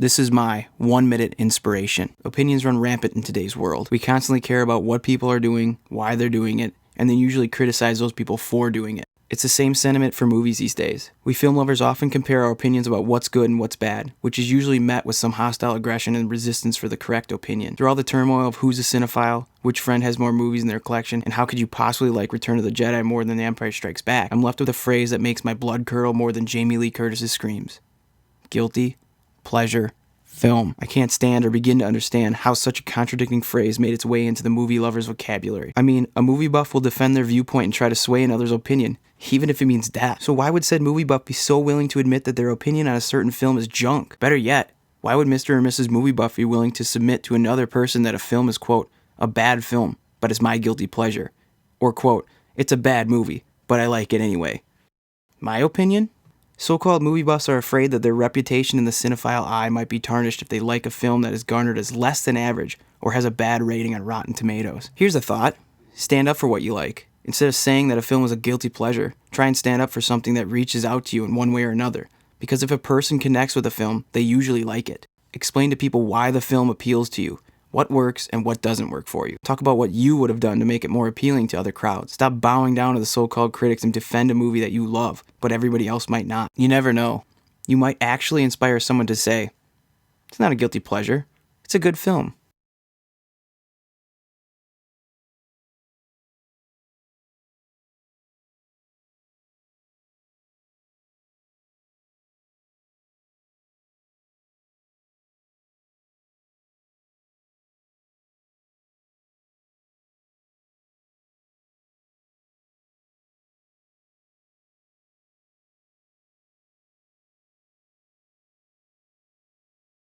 This is my 1-minute inspiration. Opinions run rampant in today's world. We constantly care about what people are doing, why they're doing it, and then usually criticize those people for doing it. It's the same sentiment for movies these days. We film lovers often compare our opinions about what's good and what's bad, which is usually met with some hostile aggression and resistance for the correct opinion. Through all the turmoil of who's a cinephile, which friend has more movies in their collection, and how could you possibly like Return of the Jedi more than The Empire Strikes Back, I'm left with a phrase that makes my blood curdle more than Jamie Lee Curtis's screams. Guilty pleasure film. I can't stand or begin to understand how such a contradicting phrase made its way into the movie lover's vocabulary. I mean, a movie buff will defend their viewpoint and try to sway another's opinion, even if it means death. So why would said movie buff be so willing to admit that their opinion on a certain film is junk? Better yet, why would Mr. or Mrs. Movie Buff be willing to submit to another person that a film is, quote, a bad film, but it's my guilty pleasure? Or, quote, it's a bad movie, but I like it anyway. My opinion? So-called movie buffs are afraid that their reputation in the cinephile eye might be tarnished if they like a film that is garnered as less than average or has a bad rating on Rotten Tomatoes. Here's a thought. Stand up for what you like. Instead of saying that a film is a guilty pleasure, try and stand up for something that reaches out to you in one way or another. Because if a person connects with a film, they usually like it. Explain to people why the film appeals to you, what works and what doesn't work for you. Talk about what you would have done to make it more appealing to other crowds. Stop bowing down to the so-called critics and defend a movie that you love, but everybody else might not. You never know. You might actually inspire someone to say, it's not a guilty pleasure, it's a good film.